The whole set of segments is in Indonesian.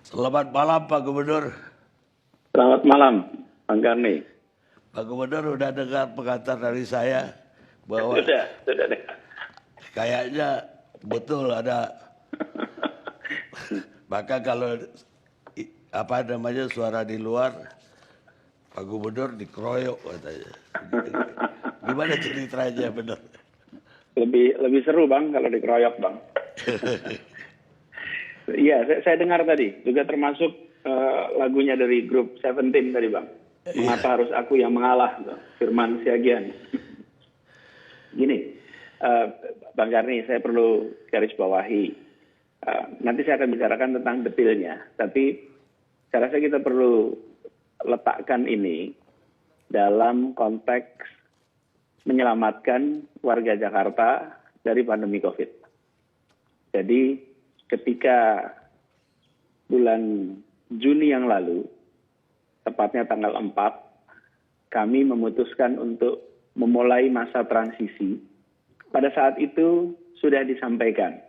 Selamat malam Pak Gubernur. Selamat malam, Bang Karni. Pak Gubernur udah dengar pengantar dari saya bahwa Sudah deh. kayaknya betul ada. Maka kalau suara di luar, Pak Gubernur dikeroyok katanya. Gimana ceritanya benar? Lebih seru Bang kalau dikeroyok Bang. Iya, saya dengar tadi juga termasuk lagunya dari grup Seventeen tadi Bang. Mengapa harus aku yang mengalah, Firman Siagian. Gini, Bang Karni, saya perlu garis bawahi. Nanti saya akan bicarakan tentang detailnya, tapi saya rasa kita perlu letakkan ini dalam konteks menyelamatkan warga Jakarta dari pandemi COVID. Jadi ketika bulan Juni yang lalu, tepatnya tanggal 4, kami memutuskan untuk memulai masa transisi. Pada saat itu sudah disampaikan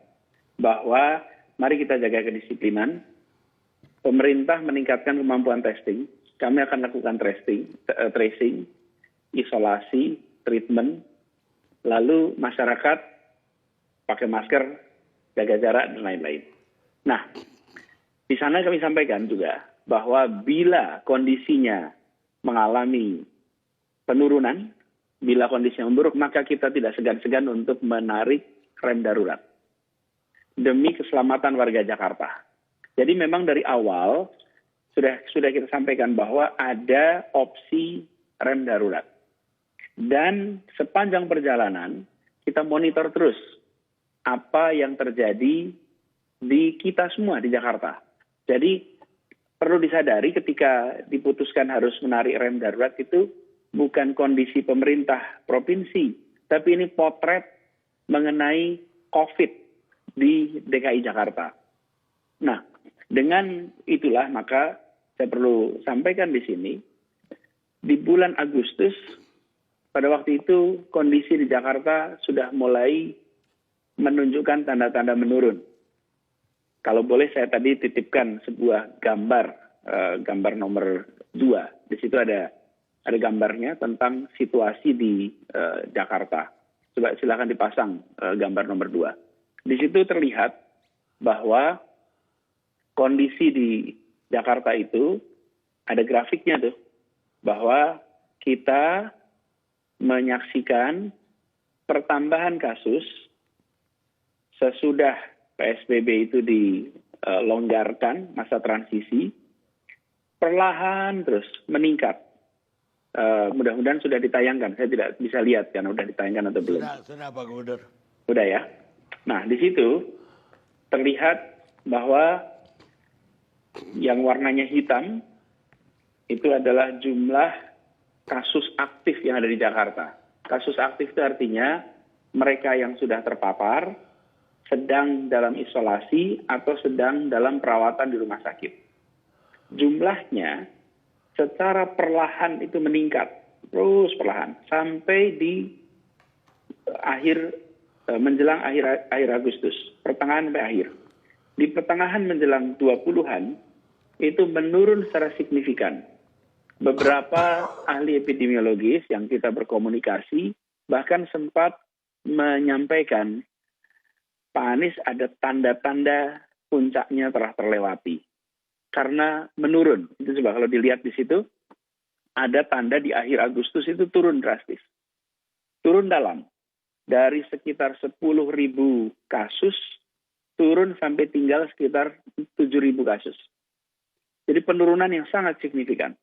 bahwa mari kita jaga kedisiplinan, pemerintah meningkatkan kemampuan testing, kami akan lakukan tracing, isolasi, treatment, lalu masyarakat pakai masker, jaga jarak, dan lain-lain. Nah, di sana kami sampaikan juga bahwa bila kondisinya mengalami penurunan, bila kondisinya memburuk, maka kita tidak segan-segan untuk menarik rem darurat demi keselamatan warga Jakarta. Jadi memang dari awal sudah kita sampaikan bahwa ada opsi rem darurat. Dan sepanjang perjalanan kita monitor terus apa yang terjadi di kita semua di Jakarta. Jadi perlu disadari ketika diputuskan harus menarik rem darurat itu bukan kondisi pemerintah provinsi, tapi ini potret mengenai COVID di DKI Jakarta. Nah, dengan itulah maka saya perlu sampaikan di sini, di bulan Agustus, pada waktu itu kondisi di Jakarta sudah mulai menunjukkan tanda-tanda menurun. Kalau boleh saya tadi titipkan sebuah gambar nomor 2. Di situ ada gambarnya tentang situasi di Jakarta. Coba silakan dipasang gambar nomor 2. Di situ terlihat bahwa kondisi di Jakarta itu ada grafiknya tuh, bahwa kita menyaksikan pertambahan kasus sesudah PSBB itu dilonggarkan, masa transisi, perlahan terus meningkat. Mudah-mudahan sudah ditayangkan. Saya tidak bisa lihat karena sudah ditayangkan atau belum. Sudah Pak Gubernur. Sudah ya. Nah, di situ terlihat bahwa yang warnanya hitam itu adalah jumlah kasus aktif yang ada di Jakarta. Kasus aktif itu artinya mereka yang sudah terpapar, sedang dalam isolasi, atau sedang dalam perawatan di rumah sakit. Jumlahnya secara perlahan itu meningkat, terus perlahan, sampai di menjelang akhir Agustus, pertengahan sampai akhir. Di pertengahan menjelang 20-an, itu menurun secara signifikan. Beberapa ahli epidemiologis yang kita berkomunikasi bahkan sempat menyampaikan Pak Anies ada tanda-tanda puncaknya telah terlewati. Karena menurun. Itu coba kalau dilihat di situ, ada tanda di akhir Agustus itu turun drastis. Turun dalam. Dari sekitar 10.000 kasus, turun sampai tinggal sekitar 7.000 kasus. Jadi penurunan yang sangat signifikan.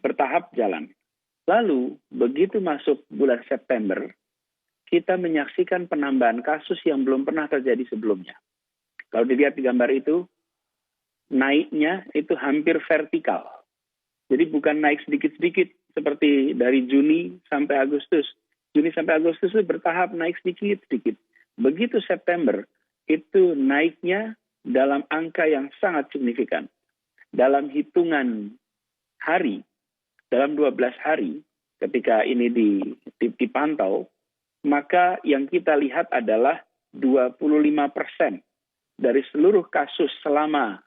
Bertahap jalan. Lalu, begitu masuk bulan September, kita menyaksikan penambahan kasus yang belum pernah terjadi sebelumnya. Kalau dilihat di gambar itu, naiknya itu hampir vertikal. Jadi bukan naik sedikit-sedikit seperti dari Juni sampai Agustus. Juni sampai Agustus itu bertahap naik sedikit-sedikit. Begitu September, itu naiknya dalam angka yang sangat signifikan. Dalam hitungan hari, dalam 12 hari, ketika ini dipantau, maka yang kita lihat adalah 25% dari seluruh kasus selama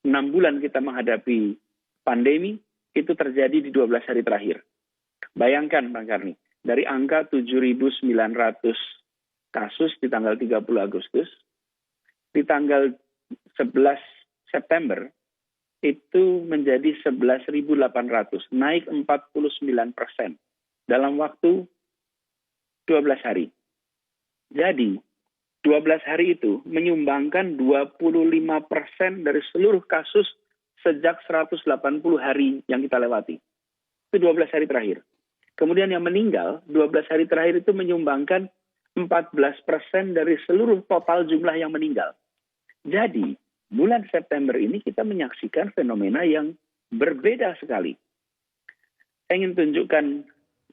6 bulan kita menghadapi pandemi, itu terjadi di 12 hari terakhir. Bayangkan Bang Karni, dari angka 7.900 kasus di tanggal 30 Agustus, di tanggal 11 September, itu menjadi 11.800, naik 49% dalam waktu 12 hari. Jadi, 12 hari itu menyumbangkan 25% dari seluruh kasus sejak 180 hari yang kita lewati. Itu 12 hari terakhir. Kemudian yang meninggal, 12 hari terakhir itu menyumbangkan 14% dari seluruh total jumlah yang meninggal. Jadi, bulan September ini kita menyaksikan fenomena yang berbeda sekali. Saya ingin tunjukkan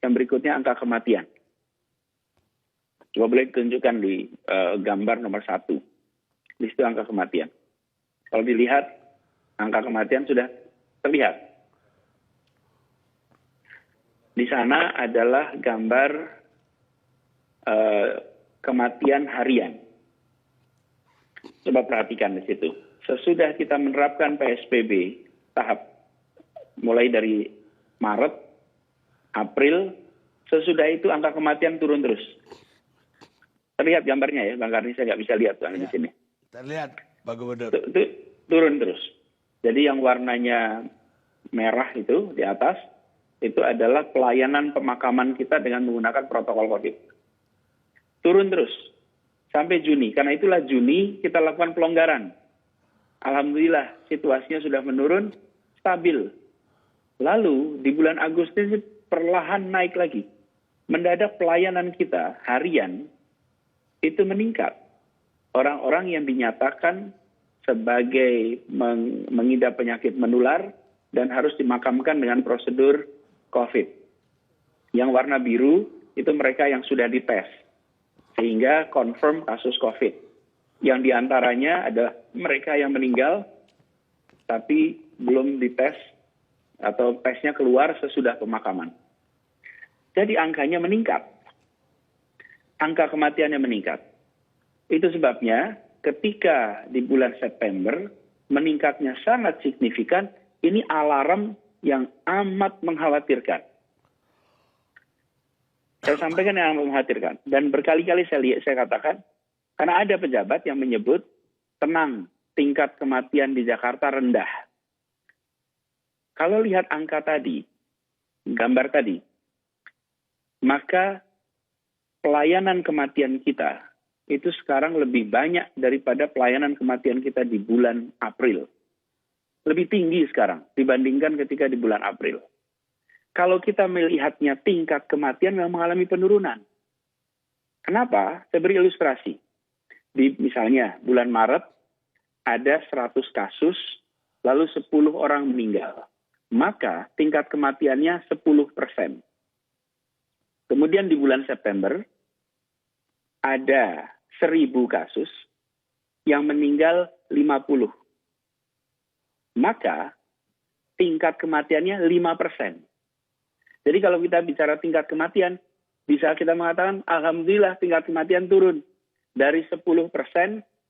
yang berikutnya angka kematian. Coba boleh ditunjukkan di gambar nomor 1. Di situ angka kematian. Kalau dilihat, angka kematian sudah terlihat. Di sana adalah gambar kematian harian. Coba perhatikan di situ. Sesudah kita menerapkan PSBB tahap mulai dari Maret, April, sesudah itu angka kematian turun terus. Terlihat gambarnya ya, Bang Karni, saya nggak bisa lihat Bang, di sini. Terlihat, Pak Gubernur. Turun terus. Jadi yang warnanya merah itu di atas, itu adalah pelayanan pemakaman kita dengan menggunakan protokol COVID. Turun terus sampai Juni. Karena itulah Juni kita lakukan pelonggaran. Alhamdulillah situasinya sudah menurun, stabil. Lalu di bulan Agustus perlahan naik lagi. Mendadak pelayanan kita harian itu meningkat. Orang-orang yang dinyatakan sebagai mengidap penyakit menular dan harus dimakamkan dengan prosedur COVID. Yang warna biru itu mereka yang sudah dites, sehingga confirm kasus COVID. Yang diantaranya adalah mereka yang meninggal, tapi belum dites atau tesnya keluar sesudah pemakaman. Jadi angkanya meningkat. Angka kematiannya meningkat. Itu sebabnya ketika di bulan September meningkatnya sangat signifikan, ini alarm yang amat mengkhawatirkan. Saya sampaikan yang mengkhawatirkan. Dan berkali-kali saya katakan, karena ada pejabat yang menyebut, tenang, tingkat kematian di Jakarta rendah. Kalau lihat angka tadi, gambar tadi, maka pelayanan kematian kita itu sekarang lebih banyak daripada pelayanan kematian kita di bulan April. Lebih tinggi sekarang dibandingkan ketika di bulan April. Kalau kita melihatnya tingkat kematian memang mengalami penurunan. Kenapa? Saya beri ilustrasi. Misalnya bulan Maret ada 100 kasus, lalu 10 orang meninggal. Maka tingkat kematiannya 10%. Kemudian di bulan September ada 1.000 kasus yang meninggal 50. Maka tingkat kematiannya 5%. Jadi kalau kita bicara tingkat kematian, bisa kita mengatakan alhamdulillah tingkat kematian turun dari 10%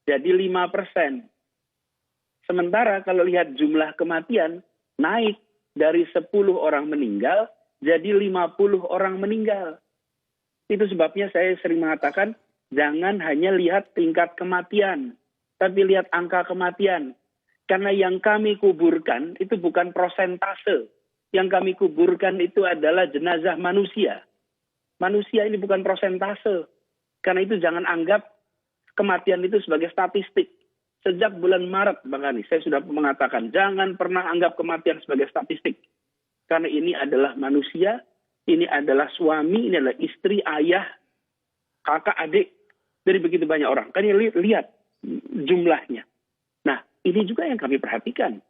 jadi 5%. Sementara kalau lihat jumlah kematian naik dari 10 orang meninggal jadi 50 orang meninggal. Itu sebabnya saya sering mengatakan, jangan hanya lihat tingkat kematian, tapi lihat angka kematian. Karena yang kami kuburkan itu bukan prosentase. Yang kami kuburkan itu adalah jenazah manusia. Manusia ini bukan prosentase. Karena itu jangan anggap kematian itu sebagai statistik. Sejak bulan Maret, Bang Ani, saya sudah mengatakan, jangan pernah anggap kematian sebagai statistik. Karena ini adalah manusia, ini adalah suami, ini adalah istri, ayah, kakak, adik, dari begitu banyak orang. Kan lihat jumlahnya. Nah, ini juga yang kami perhatikan.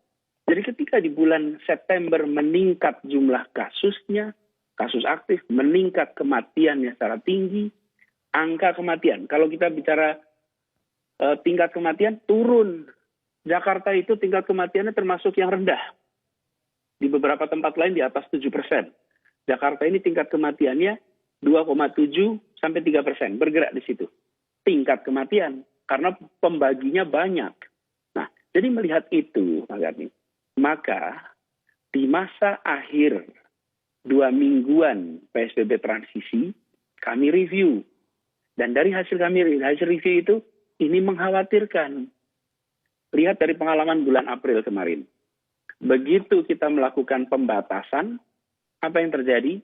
Jadi ketika di bulan September meningkat jumlah kasusnya, kasus aktif, meningkat kematiannya secara tinggi, angka kematian. Kalau kita bicara tingkat kematian, turun. Jakarta itu tingkat kematiannya termasuk yang rendah. Di beberapa tempat lain di atas 7%. Jakarta ini tingkat kematiannya 2,7 sampai 3%. Bergerak di situ. Tingkat kematian. Karena pembaginya banyak. Nah, Jadi melihat itu, Pak Garni, maka di masa akhir 2 mingguan PSBB transisi, kami review. Dan dari hasil review itu, ini mengkhawatirkan. Lihat dari pengalaman bulan April kemarin. Begitu kita melakukan pembatasan, apa yang terjadi?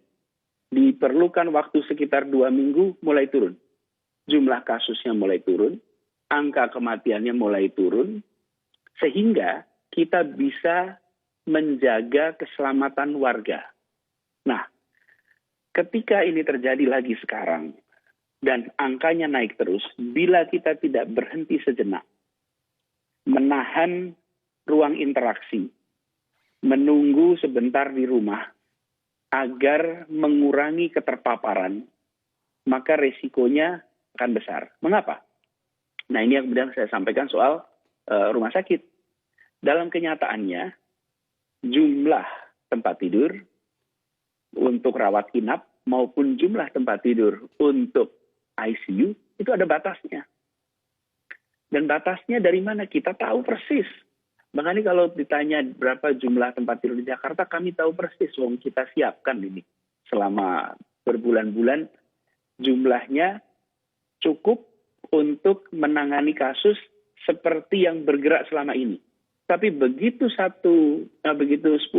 Diperlukan waktu sekitar 2 minggu mulai turun. Jumlah kasusnya mulai turun, angka kematiannya mulai turun, sehingga kita bisa menjaga keselamatan warga. Nah, ketika ini terjadi lagi sekarang, dan angkanya naik terus, bila kita tidak berhenti sejenak, menahan ruang interaksi, menunggu sebentar di rumah, agar mengurangi keterpaparan, maka resikonya akan besar. Mengapa? Nah, ini yang kemudian saya sampaikan soal rumah sakit. Dalam kenyataannya, jumlah tempat tidur untuk rawat inap maupun jumlah tempat tidur untuk ICU itu ada batasnya. Dan batasnya dari mana? Kita tahu persis. Makanya kalau ditanya berapa jumlah tempat tidur di Jakarta, kami tahu persis. Wong kita siapkan ini selama berbulan-bulan, jumlahnya cukup untuk menangani kasus seperti yang bergerak selama ini. Tapi begitu 10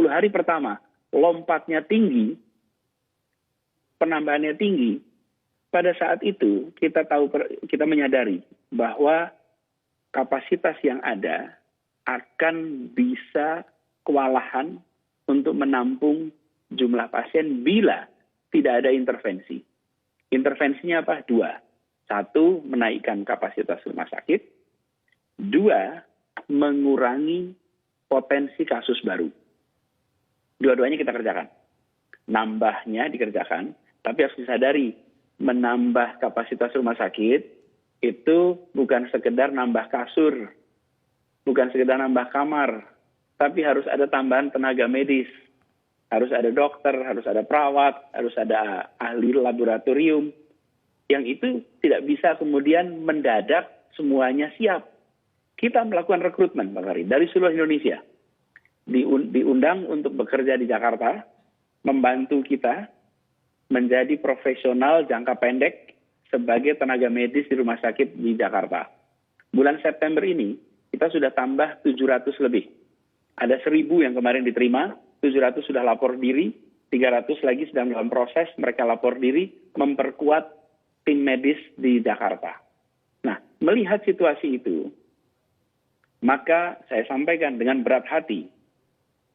hari pertama, lompatnya tinggi, penambahannya tinggi, pada saat itu kita menyadari bahwa kapasitas yang ada akan bisa kewalahan untuk menampung jumlah pasien bila tidak ada intervensi. Intervensinya apa? 2. 1, menaikkan kapasitas rumah sakit. 2, mengurangi potensi kasus baru. Dua-duanya kita kerjakan. Nambahnya dikerjakan, tapi harus disadari, menambah kapasitas rumah sakit itu bukan sekedar nambah kasur, bukan sekedar nambah kamar, tapi harus ada tambahan tenaga medis. Harus ada dokter, harus ada perawat, harus ada ahli laboratorium. Yang itu tidak bisa kemudian mendadak semuanya siap. Kita melakukan rekrutmen, Pak Ari, dari seluruh Indonesia. Diundang untuk bekerja di Jakarta, membantu kita menjadi profesional jangka pendek sebagai tenaga medis di rumah sakit di Jakarta. Bulan September ini, kita sudah tambah 700 lebih. Ada 1.000 yang kemarin diterima, 700 sudah lapor diri, 300 lagi sedang dalam proses, mereka lapor diri, memperkuat tim medis di Jakarta. Nah, melihat situasi itu, maka saya sampaikan dengan berat hati,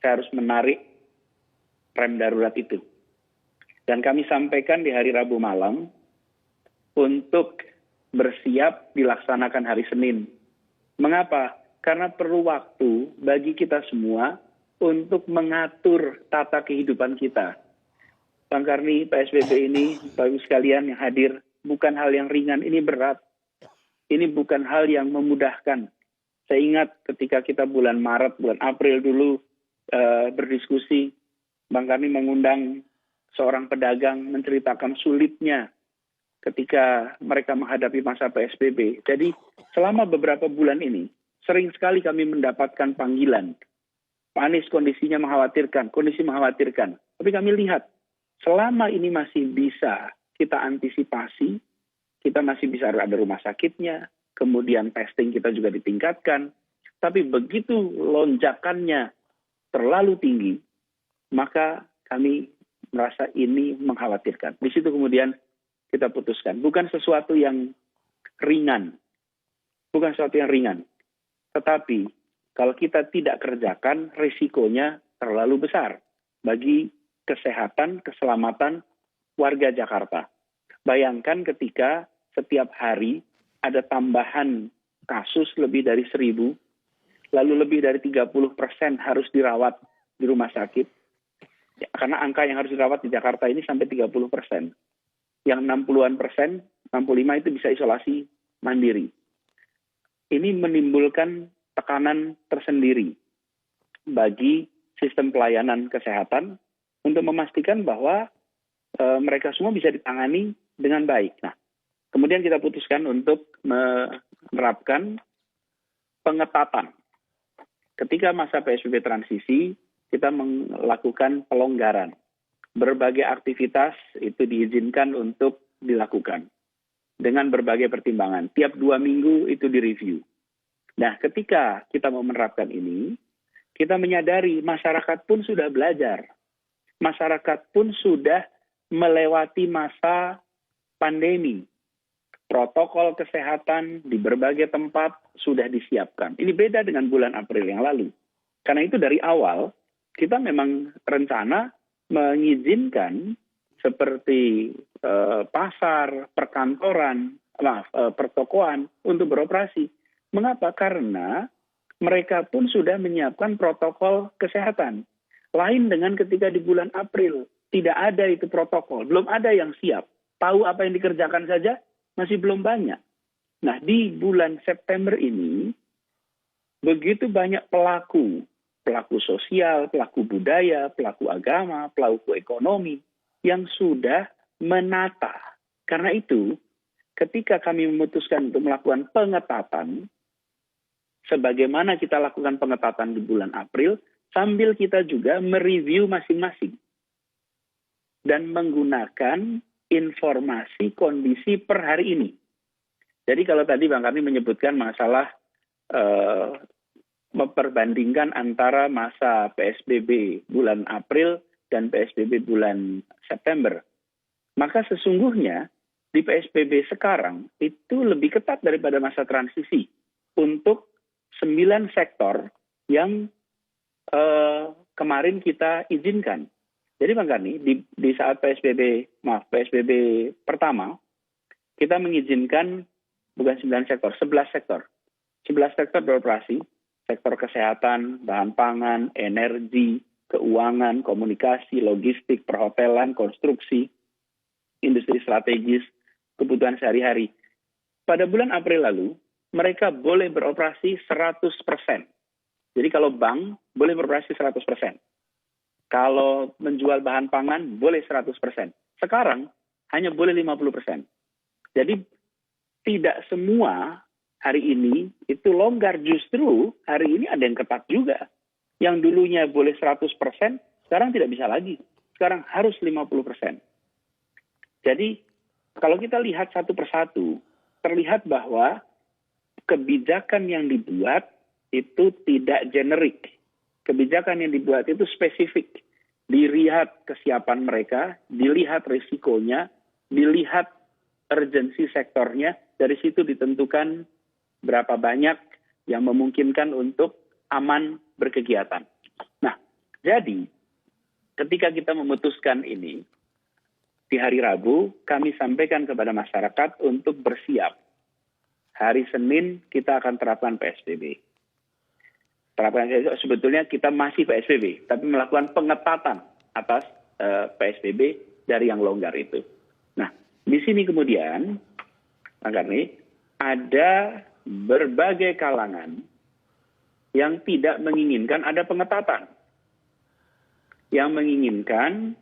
saya harus menarik rem darurat itu. Dan kami sampaikan di hari Rabu malam untuk bersiap dilaksanakan hari Senin. Mengapa? Karena perlu waktu bagi kita semua untuk mengatur tata kehidupan kita. Bang Karni, PSBB ini, Bapak sekalian yang hadir, bukan hal yang ringan, ini berat. Ini bukan hal yang memudahkan. Saya ingat ketika kita bulan Maret, bulan April dulu berdiskusi, Bang Karni mengundang seorang pedagang menceritakan sulitnya ketika mereka menghadapi masa PSBB. Jadi selama beberapa bulan ini, sering sekali kami mendapatkan panggilan. Pak Anies kondisinya mengkhawatirkan, kondisi mengkhawatirkan. Tapi kami lihat, selama ini masih bisa kita antisipasi, kita masih bisa ada rumah sakitnya, kemudian testing kita juga ditingkatkan. Tapi begitu lonjakannya terlalu tinggi, maka kami merasa ini mengkhawatirkan. Di situ kemudian kita putuskan. Bukan sesuatu yang ringan. Bukan sesuatu yang ringan. Tetapi kalau kita tidak kerjakan, risikonya terlalu besar bagi kesehatan, keselamatan warga Jakarta. Bayangkan ketika setiap hari ada tambahan kasus lebih dari 1.000, lalu lebih dari 30% harus dirawat di rumah sakit. Ya, karena angka yang harus dirawat di Jakarta ini sampai 30%. Yang 60-an%, 65 itu bisa isolasi mandiri. Ini menimbulkan tekanan tersendiri bagi sistem pelayanan kesehatan untuk memastikan bahwa mereka semua bisa ditangani dengan baik. Nah, kemudian kita putuskan untuk menerapkan pengetatan ketika masa PSBB transisi, kita melakukan pelonggaran. Berbagai aktivitas itu diizinkan untuk dilakukan dengan berbagai pertimbangan. Tiap 2 minggu itu direview. Nah, ketika kita mau menerapkan ini, kita menyadari masyarakat pun sudah belajar. Masyarakat pun sudah melewati masa pandemi. Protokol kesehatan di berbagai tempat sudah disiapkan. Ini beda dengan bulan April yang lalu. Karena itu dari awal, kita memang rencana mengizinkan seperti pasar, perkantoran, pertokoan untuk beroperasi. Mengapa? Karena mereka pun sudah menyiapkan protokol kesehatan. Lain dengan ketika di bulan April, tidak ada itu protokol, belum ada yang siap. Tahu apa yang dikerjakan saja, masih belum banyak. Nah, di bulan September ini, begitu banyak pelaku sosial, pelaku budaya, pelaku agama, pelaku ekonomi, yang sudah menata. Karena itu, ketika kami memutuskan untuk melakukan pengetatan, sebagaimana kita lakukan pengetatan di bulan April, sambil kita juga mereview masing-masing. Dan menggunakan informasi kondisi per hari ini. Jadi kalau tadi Bang Karni menyebutkan masalah memperbandingkan antara masa PSBB bulan April dan PSBB bulan September. Maka sesungguhnya di PSBB sekarang itu lebih ketat daripada masa transisi untuk 9 sektor yang kemarin kita izinkan. Jadi Bang Karni, di saat PSBB pertama, kita mengizinkan bukan 9 sektor, 11 sektor. 11 sektor beroperasi, sektor kesehatan, bahan pangan, energi, keuangan, komunikasi, logistik, perhotelan, konstruksi, industri strategis, kebutuhan sehari-hari. Pada bulan April lalu, mereka boleh beroperasi 100%. Jadi kalau bank, boleh beroperasi 100%. Kalau menjual bahan pangan, boleh 100%. Sekarang, hanya boleh 50%. Jadi, tidak semua hari ini itu longgar. Justru hari ini ada yang ketat juga. Yang dulunya boleh 100%, sekarang tidak bisa lagi. Sekarang harus 50%. Jadi, kalau kita lihat satu persatu, terlihat bahwa kebijakan yang dibuat itu tidak generik. Kebijakan yang dibuat itu spesifik. Dilihat kesiapan mereka, dilihat risikonya, dilihat urgensi sektornya, dari situ ditentukan berapa banyak yang memungkinkan untuk aman berkegiatan. Nah, jadi ketika kita memutuskan ini, di hari Rabu kami sampaikan kepada masyarakat untuk bersiap. Hari Senin kita akan terapkan PSBB. Sebetulnya kita masih PSBB, tapi melakukan pengetatan atas PSBB dari yang longgar itu. Nah, di sini kemudian, Pak Karni, ada berbagai kalangan yang tidak menginginkan ada pengetatan. Yang menginginkan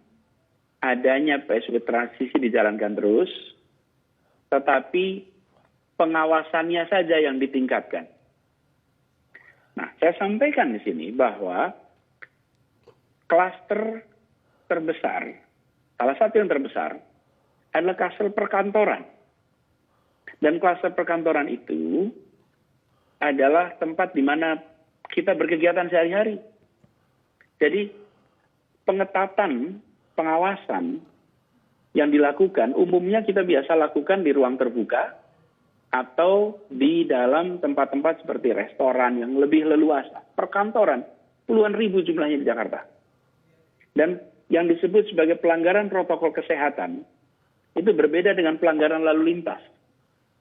adanya PSBB transisi dijalankan terus, tetapi pengawasannya saja yang ditingkatkan. Nah, saya sampaikan di sini bahwa klaster terbesar, salah satu yang terbesar, adalah klaster perkantoran. Dan klaster perkantoran itu adalah tempat di mana kita berkegiatan sehari-hari. Jadi, pengetatan, pengawasan yang dilakukan, umumnya kita biasa lakukan di ruang terbuka, atau di dalam tempat-tempat seperti restoran yang lebih leluasa. Perkantoran, puluhan ribu jumlahnya di Jakarta. Dan yang disebut sebagai pelanggaran protokol kesehatan, itu berbeda dengan pelanggaran lalu lintas.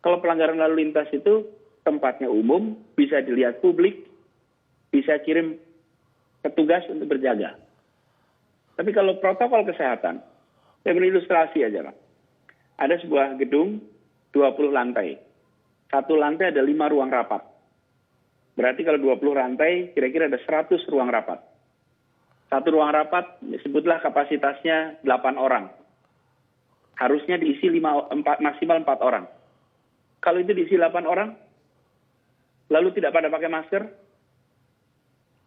Kalau pelanggaran lalu lintas itu tempatnya umum, bisa dilihat publik, bisa kirim petugas untuk berjaga. Tapi kalau protokol kesehatan, saya beri ilustrasi aja, Pak. Ada sebuah gedung 20 lantai. Satu lantai ada 5 ruang rapat. Berarti kalau 20 lantai, kira-kira ada 100 ruang rapat. Satu ruang rapat, sebutlah kapasitasnya 8 orang. Harusnya diisi maksimal 4 orang. Kalau itu diisi 8 orang, lalu tidak pada pakai masker,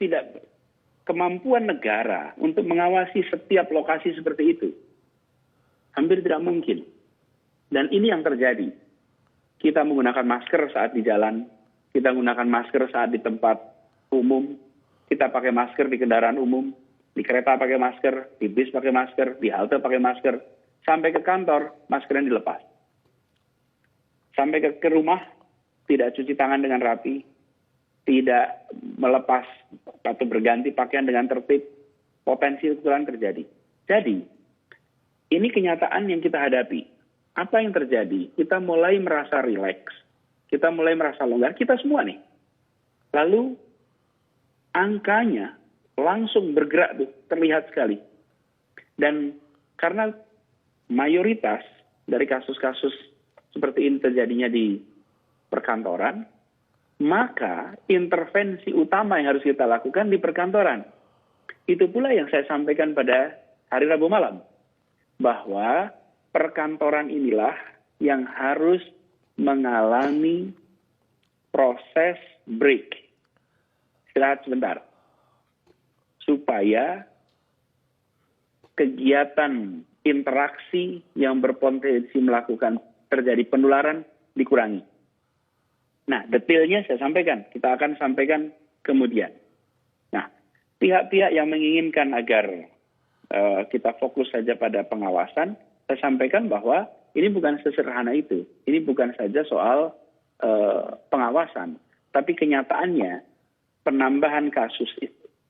tidak kemampuan negara untuk mengawasi setiap lokasi seperti itu. Hampir tidak mungkin. Dan ini yang terjadi. Kita menggunakan masker saat di jalan, kita menggunakan masker saat di tempat umum, kita pakai masker di kendaraan umum, di kereta pakai masker, di bis pakai masker, di halte pakai masker, sampai ke kantor maskernya dilepas. Sampai ke rumah tidak cuci tangan dengan rapi, tidak melepas atau berganti pakaian dengan tertib, potensi ketularan terjadi. Jadi, ini kenyataan yang kita hadapi. Apa yang terjadi? Kita mulai merasa rileks, kita mulai merasa longgar, kita semua nih. Lalu angkanya langsung bergerak tuh, terlihat sekali. Dan karena mayoritas dari kasus-kasus seperti ini terjadinya di perkantoran, maka intervensi utama yang harus kita lakukan di perkantoran. Itu pula yang saya sampaikan pada hari Rabu malam. Bahwa perkantoran inilah yang harus mengalami proses break. Istirahat sebentar. Supaya kegiatan interaksi yang berpotensi melakukan terjadi penularan dikurangi. Nah, detailnya saya sampaikan. Kita akan sampaikan kemudian. Nah, pihak-pihak yang menginginkan agar kita fokus saja pada pengawasan, saya sampaikan bahwa ini bukan sesederhana itu. Ini bukan saja soal pengawasan, tapi kenyataannya penambahan kasus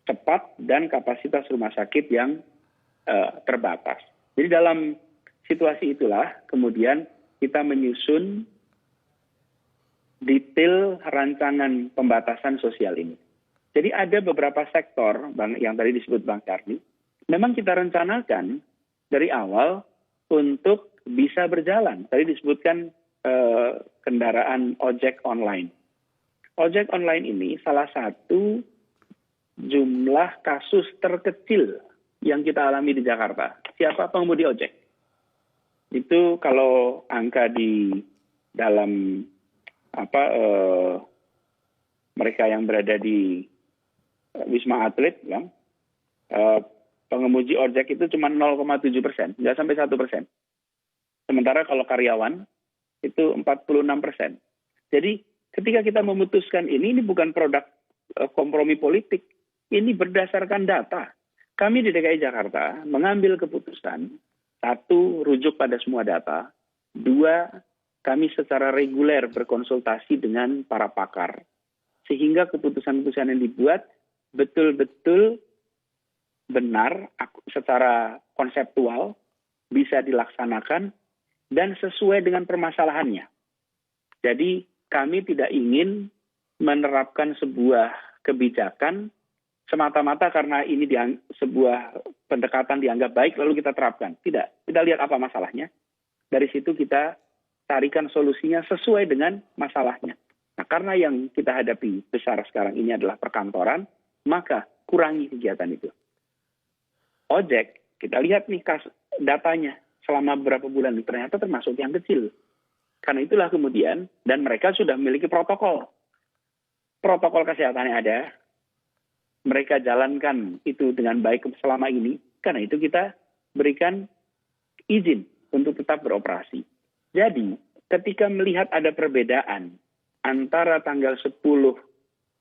cepat dan kapasitas rumah sakit yang terbatas. Jadi dalam situasi itulah kemudian kita menyusun detail rancangan pembatasan sosial ini. Jadi ada beberapa sektor yang tadi disebut Bang Karni, memang kita rencanakan dari awal untuk bisa berjalan. Tadi disebutkan kendaraan ojek online. Ojek online ini salah satu jumlah kasus terkecil yang kita alami di Jakarta. Siapa pengemudi ojek? Itu kalau angka di dalam mereka yang berada di Wisma Atlet, ya, pengemudi ojek itu cuma 0,7%, nggak sampai 1%. Sementara kalau karyawan itu 46%. Jadi ketika kita memutuskan ini bukan produk kompromi politik, ini berdasarkan data. Kami di DKI Jakarta mengambil keputusan, satu, rujuk pada semua data, dua, kami secara reguler berkonsultasi dengan para pakar, sehingga keputusan-keputusan yang dibuat betul-betul benar secara konseptual, bisa dilaksanakan, dan sesuai dengan permasalahannya. Jadi kami tidak ingin menerapkan sebuah kebijakan semata-mata karena ini sebuah pendekatan dianggap baik lalu kita terapkan. Tidak, kita lihat apa masalahnya. Dari situ kita carikan solusinya sesuai dengan masalahnya. Nah, karena yang kita hadapi besar sekarang ini adalah perkantoran, maka kurangi kegiatan itu. Ojek, kita lihat nih datanya selama beberapa bulan, ternyata termasuk yang kecil. Karena itulah kemudian, dan mereka sudah memiliki protokol. Protokol kesehatannya ada, mereka jalankan itu dengan baik selama ini, karena itu kita berikan izin untuk tetap beroperasi. Jadi, ketika melihat ada perbedaan antara tanggal 10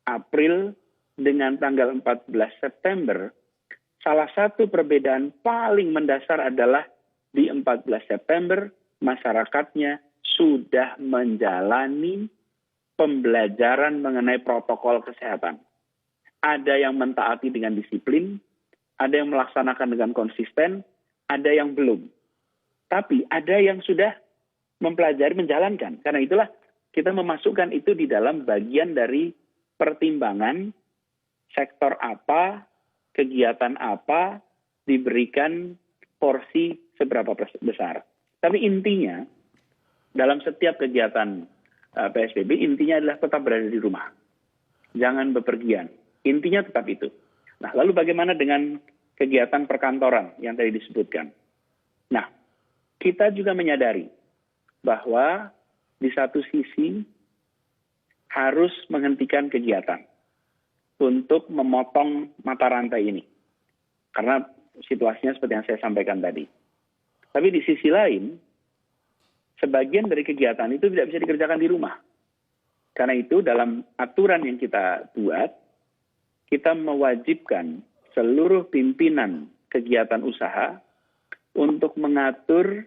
April dengan tanggal 14 September, salah satu perbedaan paling mendasar adalah di 14 September, masyarakatnya sudah menjalani pembelajaran mengenai protokol kesehatan. Ada yang mentaati dengan disiplin, ada yang melaksanakan dengan konsisten, ada yang belum. Tapi ada yang sudah mempelajari, menjalankan. Karena itulah kita memasukkan itu di dalam bagian dari pertimbangan sektor apa, kegiatan apa, diberikan porsi seberapa besar. Tapi intinya, dalam setiap kegiatan PSBB, intinya adalah tetap berada di rumah. Jangan bepergian. Intinya tetap itu. Nah, lalu bagaimana dengan kegiatan perkantoran yang tadi disebutkan? Nah, kita juga menyadari bahwa di satu sisi harus menghentikan kegiatan. untuk memotong mata rantai ini. Karena situasinya seperti yang saya sampaikan tadi. Tapi di sisi lain, sebagian dari kegiatan itu tidak bisa dikerjakan di rumah. Karena itu dalam aturan yang kita buat, kita mewajibkan seluruh pimpinan kegiatan usaha untuk mengatur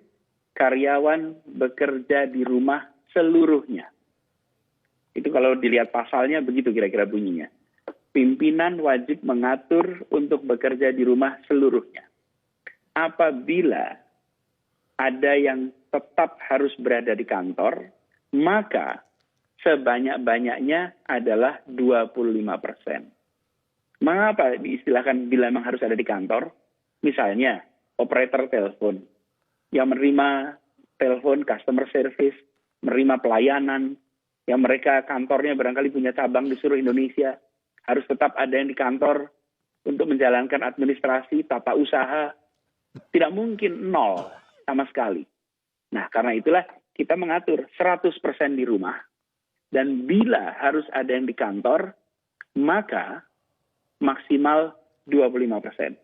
karyawan bekerja di rumah seluruhnya. Itu kalau dilihat pasalnya begitu kira-kira bunyinya. Pimpinan wajib mengatur untuk bekerja di rumah seluruhnya. Apabila ada yang tetap harus berada di kantor, maka sebanyak-banyaknya adalah 25%. Mengapa diistilahkan bila memang harus ada di kantor? Misalnya, operator telepon yang menerima telepon customer service, menerima pelayanan, yang mereka kantornya barangkali punya cabang di seluruh Indonesia, harus tetap ada yang di kantor untuk menjalankan administrasi, tata usaha. Tidak mungkin nol sama sekali. Nah, karena itulah kita mengatur 100% di rumah. Dan bila harus ada yang di kantor, maka maksimal 25%.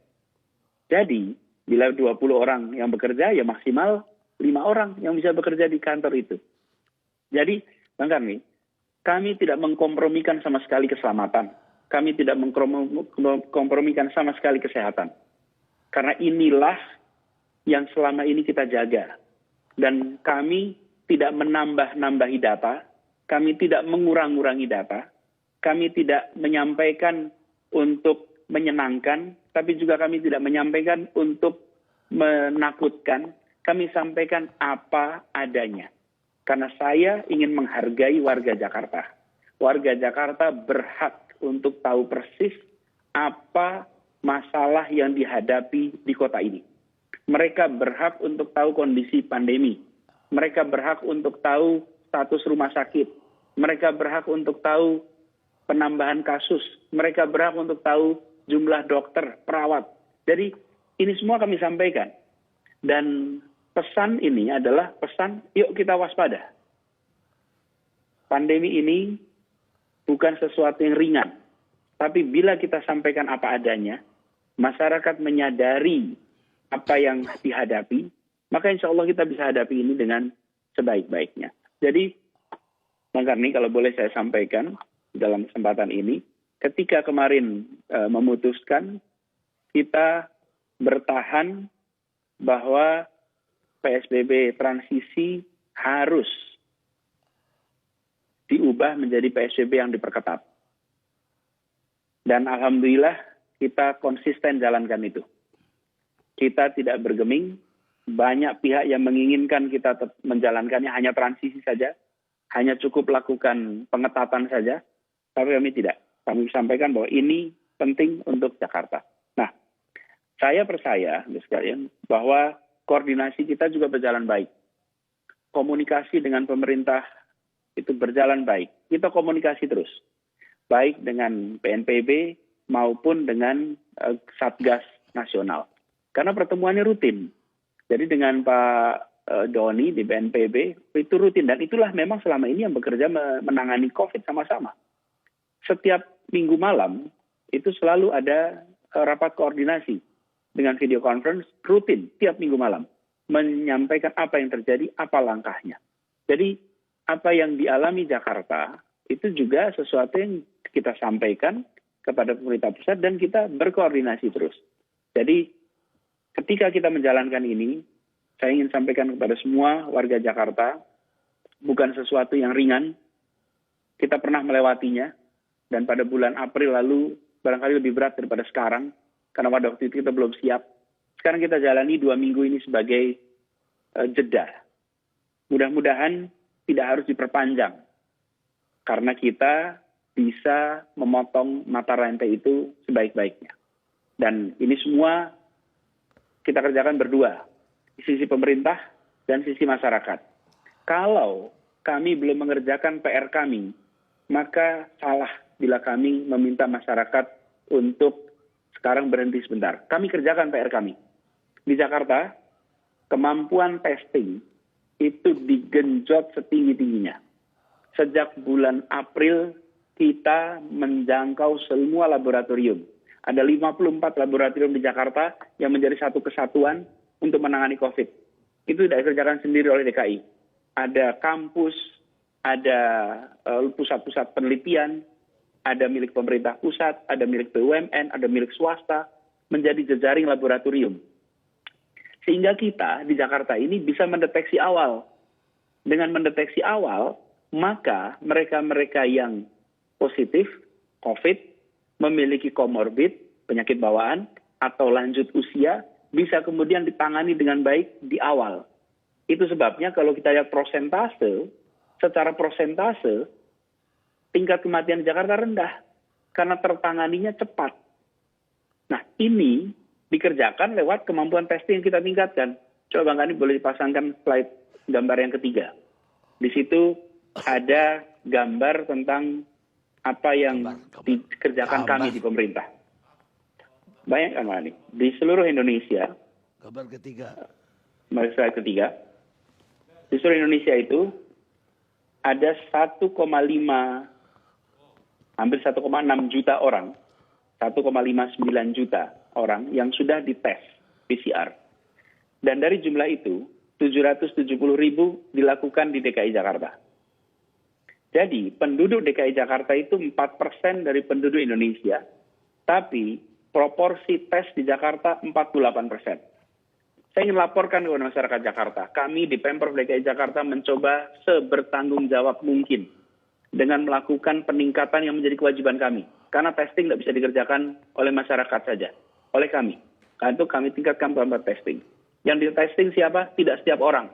Jadi, bila 20 orang yang bekerja, ya maksimal 5 orang yang bisa bekerja di kantor itu. Jadi, Bang Karni, kami tidak mengkompromikan sama sekali keselamatan. Kami tidak mengkompromikan sama sekali kesehatan. Karena inilah yang selama ini kita jaga. Dan kami tidak menambah-nambahi data. Kami tidak mengurang-urangi data. Kami tidak menyampaikan untuk menyenangkan. Tapi juga kami tidak menyampaikan untuk menakutkan. Kami sampaikan apa adanya. Karena saya ingin menghargai warga Jakarta. Warga Jakarta berhak untuk tahu persis apa masalah yang dihadapi di kota ini. Mereka berhak untuk tahu kondisi pandemi. Mereka berhak untuk tahu status rumah sakit. Mereka berhak untuk tahu penambahan kasus. Mereka berhak untuk tahu jumlah dokter, perawat. Jadi ini semua kami sampaikan. Dan pesan ini adalah pesan, yuk kita waspada. Pandemi ini bukan sesuatu yang ringan. Tapi bila kita sampaikan apa adanya, masyarakat menyadari apa yang dihadapi, maka insya Allah kita bisa hadapi ini dengan sebaik-baiknya. Jadi, Bang Karni, kalau boleh saya sampaikan dalam kesempatan ini, ketika kemarin memutuskan, kita bertahan bahwa PSBB transisi harus diubah menjadi PSBB yang diperketat. Dan alhamdulillah kita konsisten jalankan itu. Kita tidak bergeming, banyak pihak yang menginginkan kita menjalankannya hanya transisi saja, hanya cukup lakukan pengetatan saja, tapi kami tidak. Kami sampaikan bahwa ini penting untuk Jakarta. Nah, saya percaya, sekalian, bahwa koordinasi kita juga berjalan baik. Komunikasi dengan pemerintah itu berjalan baik. Kita komunikasi terus. Baik dengan BNPB maupun dengan Satgas Nasional. Karena pertemuannya rutin. Jadi dengan Pak Doni di BNPB itu rutin. Dan itulah memang selama ini yang bekerja menangani COVID sama-sama. Setiap minggu malam itu selalu ada rapat koordinasi dengan video conference rutin tiap minggu malam. Menyampaikan apa yang terjadi, apa langkahnya. Jadi apa yang dialami Jakarta itu juga sesuatu yang kita sampaikan kepada pemerintah pusat dan kita berkoordinasi terus. Jadi ketika kita menjalankan ini, saya ingin sampaikan kepada semua warga Jakarta, bukan sesuatu yang ringan. Kita pernah melewatinya dan pada bulan April lalu barangkali lebih berat daripada sekarang karena pada waktu itu kita belum siap. Sekarang kita jalani 2 minggu ini sebagai jeda. Mudah-mudahan tidak harus diperpanjang. Karena kita bisa memotong mata rantai itu sebaik-baiknya. Dan ini semua kita kerjakan berdua. Di sisi pemerintah dan sisi masyarakat. Kalau kami belum mengerjakan PR kami, maka salah bila kami meminta masyarakat untuk sekarang berhenti sebentar. Kami kerjakan PR kami. Di Jakarta, kemampuan testing itu digenjot setinggi-tingginya. Sejak bulan April kita menjangkau semua laboratorium. Ada 54 laboratorium di Jakarta yang menjadi satu kesatuan untuk menangani COVID. Itu tidak dikerjakan sendiri oleh DKI. Ada kampus, ada pusat-pusat penelitian, ada milik pemerintah pusat, ada milik BUMN, ada milik swasta, menjadi jejaring laboratorium. Sehingga kita di Jakarta ini bisa mendeteksi awal. Dengan mendeteksi awal, maka mereka-mereka yang positif COVID, memiliki komorbid, penyakit bawaan, atau lanjut usia, bisa kemudian ditangani dengan baik di awal. Itu sebabnya kalau kita lihat prosentase, secara prosentase, tingkat kematian di Jakarta rendah, karena tertanganinya cepat. Nah, ini dikerjakan lewat kemampuan testing yang kita tingkatkan. Coba Bang Kani boleh dipasangkan slide gambar yang ketiga. Di situ ada gambar tentang apa yang dikerjakan kami di pemerintah. Bayangkan Bang Kani, di seluruh Indonesia, Gambar ketiga. slide ketiga, di seluruh Indonesia itu ada 1,5, hampir 1,6 juta orang, 1,59 juta orang yang sudah dites PCR. Dan dari jumlah itu, 770.000 dilakukan di DKI Jakarta. Jadi penduduk DKI Jakarta itu 4% dari penduduk Indonesia, tapi proporsi tes di Jakarta 48%. Saya ingin laporkan kepada masyarakat Jakarta, kami di Pemprov DKI Jakarta mencoba sebertanggung jawab mungkin dengan melakukan peningkatan yang menjadi kewajiban kami. Karena testing tidak bisa dikerjakan oleh masyarakat saja, oleh kami. Karena itu kami tingkatkan kemampuan testing. Yang di testing siapa? Tidak setiap orang.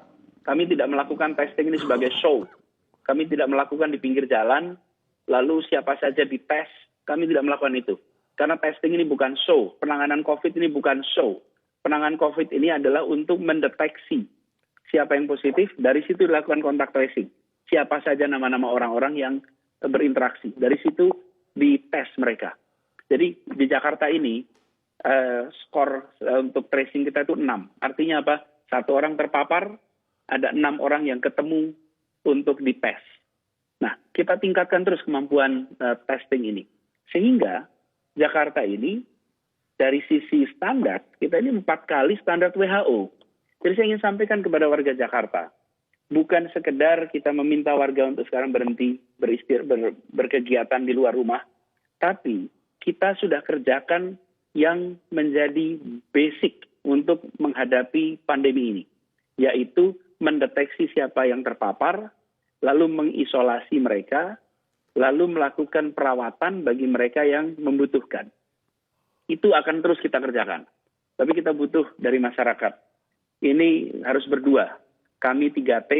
Kami tidak melakukan testing ini sebagai show. Kami tidak melakukan di pinggir jalan, lalu siapa saja dites. Kami tidak melakukan itu. Karena testing ini bukan show. Penanganan COVID ini bukan show. Penanganan COVID ini adalah untuk mendeteksi siapa yang positif. Dari situ dilakukan kontak tracing. Siapa saja nama-nama orang-orang yang berinteraksi. Dari situ dites mereka. Jadi di Jakarta ini, skor untuk tracing kita itu 6. Artinya apa? 1 orang terpapar, ada 6 orang yang ketemu untuk dites. Nah, kita tingkatkan terus kemampuan testing ini. Sehingga Jakarta ini, dari sisi standar, kita ini 4 kali standar WHO. Jadi saya ingin sampaikan kepada warga Jakarta, bukan sekedar kita meminta warga untuk sekarang berhenti berkegiatan di luar rumah, tapi kita sudah kerjakan yang menjadi basic untuk menghadapi pandemi ini, yaitu mendeteksi siapa yang terpapar, lalu mengisolasi mereka, lalu melakukan perawatan bagi mereka yang membutuhkan. Itu akan terus kita kerjakan. Tapi kita butuh dari masyarakat. Ini harus berdua. Kami 3T,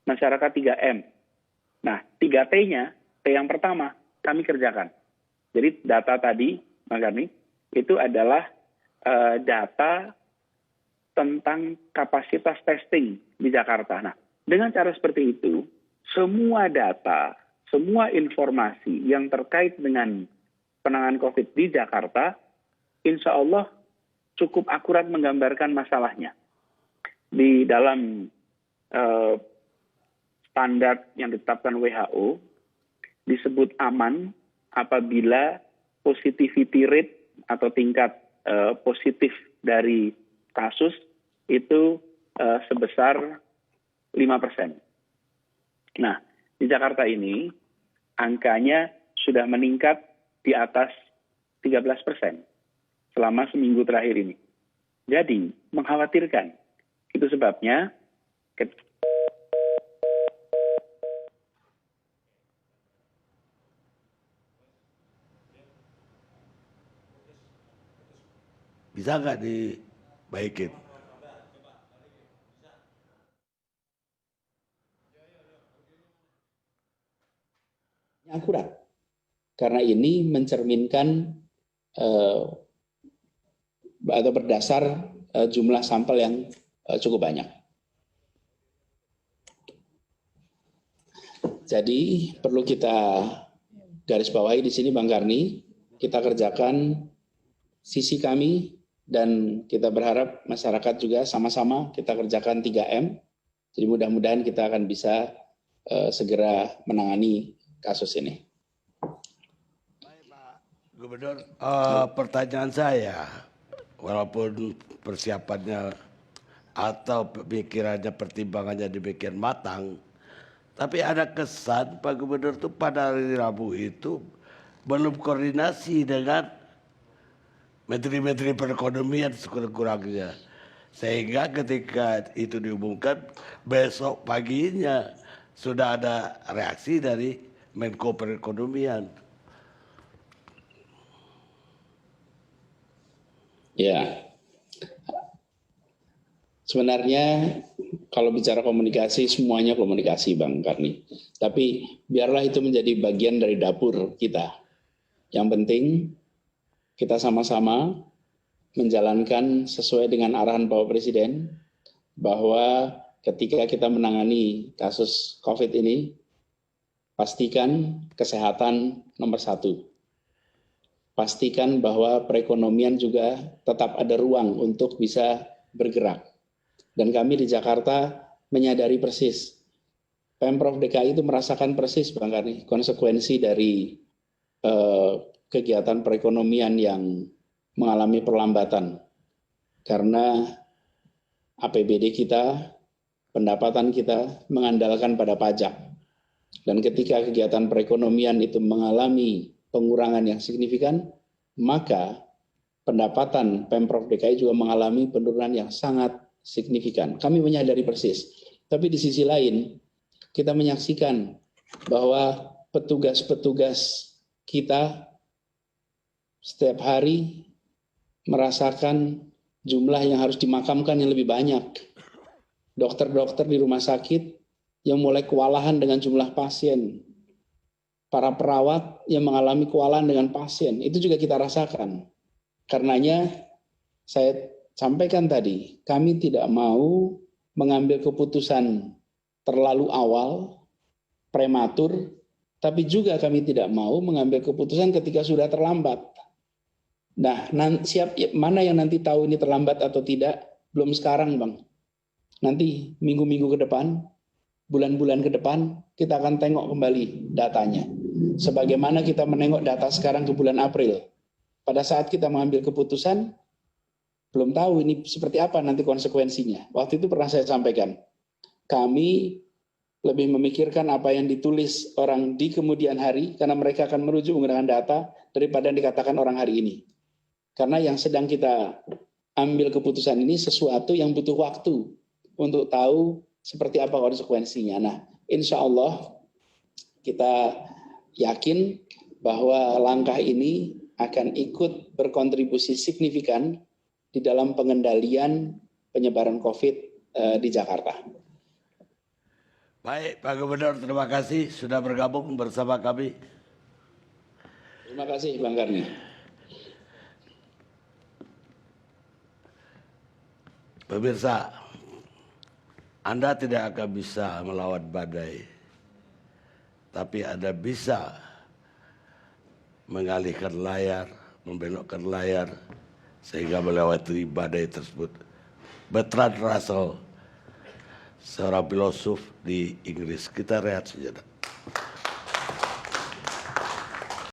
masyarakat 3M. Nah, 3T-nya, T yang pertama, kami kerjakan. Jadi data tadi, Mas Karni, itu adalah data tentang kapasitas testing di Jakarta. Nah, dengan cara seperti itu, semua data, semua informasi yang terkait dengan penanganan COVID di Jakarta, insya Allah cukup akurat menggambarkan masalahnya. Di dalam standar yang ditetapkan WHO, disebut aman apabila positivity rate atau tingkat positif dari kasus itu sebesar 5%. Nah, di Jakarta ini angkanya sudah meningkat di atas 13% selama seminggu terakhir ini. Jadi, mengkhawatirkan. Itu sebabnya bisa nggak dibaikin? Akurat. Karena ini mencerminkan atau berdasar jumlah sampel yang cukup banyak. Jadi perlu kita garis bawahi di sini Bang Karni, kita kerjakan sisi kami dan kita berharap masyarakat juga sama-sama kita kerjakan 3M. Jadi mudah-mudahan kita akan bisa segera menangani kasus ini. Gubernur, pertanyaan saya, walaupun persiapannya atau pemikirannya, pertimbangannya demikian matang, tapi ada kesan Pak Gubernur itu pada hari Rabu itu belum koordinasi dengan menteri-menteri perekonomian sekurang-kurangnya. Sehingga ketika itu diumumkan, besok paginya sudah ada reaksi dari Menko Perekonomian. Ya, sebenarnya kalau bicara komunikasi, semuanya komunikasi Bang Karni. Tapi biarlah itu menjadi bagian dari dapur kita. Yang penting kita sama-sama menjalankan sesuai dengan arahan Bapak Presiden bahwa ketika kita menangani kasus COVID ini, pastikan kesehatan nomor 1. Pastikan bahwa perekonomian juga tetap ada ruang untuk bisa bergerak. Dan kami di Jakarta menyadari persis, Pemprov DKI itu merasakan persis Bang Karni, konsekuensi dari kegiatan perekonomian yang mengalami perlambatan. Karena APBD kita, pendapatan kita mengandalkan pada pajak. Dan ketika kegiatan perekonomian itu mengalami pengurangan yang signifikan, maka pendapatan Pemprov DKI juga mengalami penurunan yang sangat signifikan. Kami menyadari persis. Tapi di sisi lain, kita menyaksikan bahwa petugas-petugas kita setiap hari merasakan jumlah yang harus dimakamkan yang lebih banyak. Dokter-dokter di rumah sakit yang mulai kewalahan dengan jumlah pasien. Para perawat yang mengalami kewalahan dengan pasien, itu juga kita rasakan. Karenanya saya sampaikan tadi, kami tidak mau mengambil keputusan terlalu awal, prematur, tapi juga kami tidak mau mengambil keputusan ketika sudah terlambat. Nah, mana yang nanti tahu ini terlambat atau tidak? Belum sekarang, Bang. Nanti minggu-minggu ke depan, bulan-bulan ke depan, kita akan tengok kembali datanya. Sebagaimana kita menengok data sekarang ke bulan April. Pada saat kita mengambil keputusan, belum tahu ini seperti apa nanti konsekuensinya. Waktu itu pernah saya sampaikan, kami lebih memikirkan apa yang ditulis orang di kemudian hari, karena mereka akan merujuk menggunakan data, daripada yang dikatakan orang hari ini. Karena yang sedang kita ambil keputusan ini sesuatu yang butuh waktu untuk tahu seperti apa konsekuensinya. Nah, insya Allah kita yakin bahwa langkah ini akan ikut berkontribusi signifikan di dalam pengendalian penyebaran COVID di Jakarta. Baik, Pak Gubernur, terima kasih sudah bergabung bersama kami. Terima kasih, Bang Karni. Pemirsa, Anda tidak akan bisa melawan badai, tapi Anda bisa mengalihkan layar, membelokkan layar, sehingga melewati badai tersebut. Bertrand Russell, seorang filosof di Inggris. Kita rehat sejenak.